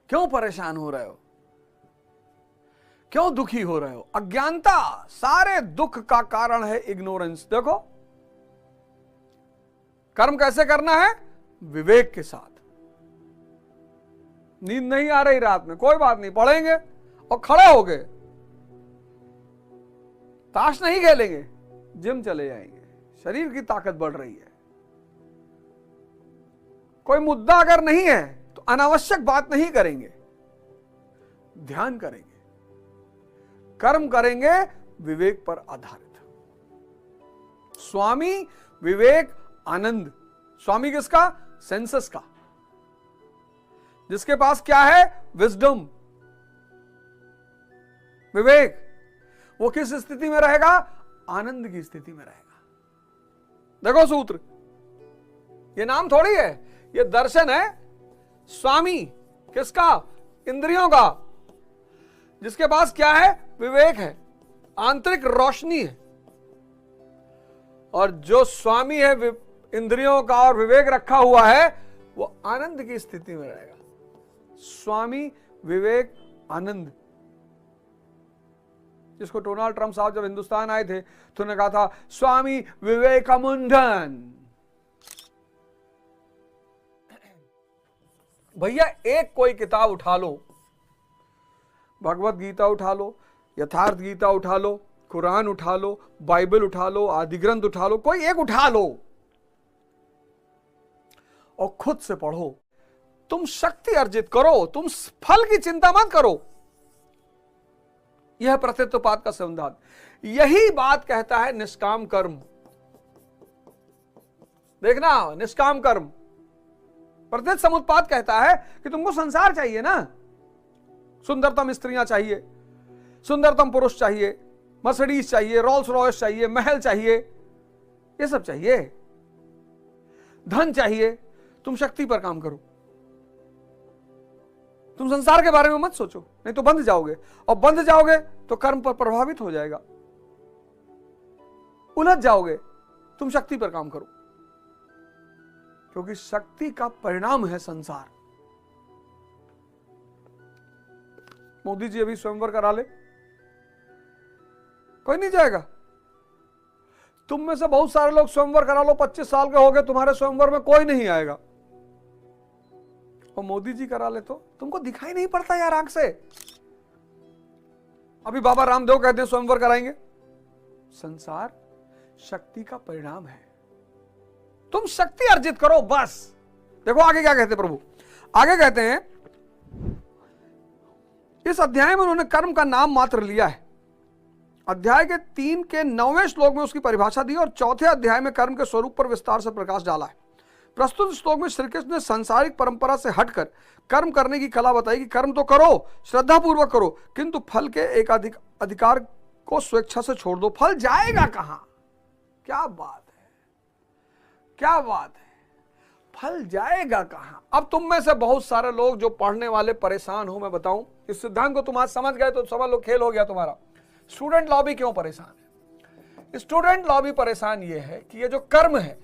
क्यों परेशान हो रहे हो, क्यों दुखी हो रहे हो? अज्ञानता सारे दुख का कारण है, इग्नोरेंस। देखो कर्म कैसे करना है? विवेक के साथ। नींद नहीं आ रही रात में, कोई बात नहीं, पढ़ेंगे और खड़े हो गए। ताश नहीं खेलेंगे, जिम चले जाएंगे, शरीर की ताकत बढ़ रही है। कोई मुद्दा अगर नहीं है तो अनावश्यक बात नहीं करेंगे, ध्यान करेंगे, कर्म करेंगे विवेक पर आधारित। स्वामी विवेक आनंद। स्वामी किसका? सेंसस का। जिसके पास क्या है? विजडम, विवेक। वो किस स्थिति में रहेगा? आनंद की स्थिति में रहेगा। देखो सूत्र, ये नाम थोड़ी है, ये दर्शन है। स्वामी किसका? इंद्रियों का। जिसके पास क्या है? विवेक है, आंतरिक रोशनी है। और जो स्वामी है इंद्रियों का और विवेक रखा हुआ है, वो आनंद की स्थिति में रहेगा। स्वामी विवेक आनंद। जिसको डोनाल्ड ट्रंप साहब जब हिंदुस्तान आए थे तो उन्होंने कहा था स्वामी विवेकानंदन। भैया एक कोई किताब उठा लो, भगवत गीता उठा लो, यथार्थ गीता उठा लो, कुरान उठा लो, बाइबल उठा लो, आदि ग्रंथ उठा लो, कोई एक उठा लो और खुद से पढ़ो। तुम शक्ति अर्जित करो, तुम फल की चिंता मत करो। यह प्रत्यत्वपाद का सिद्धांत, यही बात कहता है निष्काम कर्म। देखना, निष्काम कर्म। प्रत्यक्ष समुत्पाद कहता है कि तुमको संसार चाहिए ना, सुंदरतम स्त्रियां चाहिए, सुंदरतम पुरुष चाहिए, मर्सिडीज चाहिए, रोल्स रॉयस चाहिए, महल चाहिए, ये सब चाहिए, धन चाहिए। तुम शक्ति पर काम करो, तुम संसार के बारे में मत सोचो, नहीं तो बंध जाओगे, और बंध जाओगे तो कर्म पर प्रभावित हो जाएगा, उलझ जाओगे। तुम शक्ति पर काम करो, क्योंकि शक्ति का परिणाम है संसार। मोदी जी अभी स्वयंवर करा ले, कोई नहीं जाएगा। तुम में से बहुत सारे लोग स्वयंवर करा लो, 25 साल के हो गए, तुम्हारे स्वयंवर में कोई नहीं आएगा। और मोदी जी करा ले तो तुमको दिखाई नहीं पड़ता यार आंख से। अभी बाबा रामदेव कहते हैं स्वयंवर कराएंगे। संसार शक्ति का परिणाम है, तुम शक्ति अर्जित करो बस। देखो आगे क्या कहते हैं प्रभु, आगे कहते हैं इस अध्याय में उन्होंने कर्म का नाम मात्र लिया है। अध्याय के 3 के 9वें श्लोक में उसकी परिभाषा दी और चौथे अध्याय में कर्म के स्वरूप पर विस्तार से प्रकाश डाला है। प्रस्तुत श्लोक में श्री कृष्ण ने सांसारिक परंपरा से हटकर कर्म करने की कला बताई कि कर्म तो करो, श्रद्धापूर्वक करो, किंतु फल के एक अधिकार को स्वेच्छा से छोड़ दो। फल जाएगा कहां? क्या बात है, क्या बात है, फल जाएगा कहां? अब तुम में से बहुत सारे लोग जो पढ़ने वाले परेशान हो, मैं बताऊं इस सिद्धांत को तुम आज समझ गए तो समझ लो खेल हो गया तुम्हारा। स्टूडेंट लॉबी क्यों परेशान है? स्टूडेंट लॉबी परेशान ये है कि ये जो कर्म है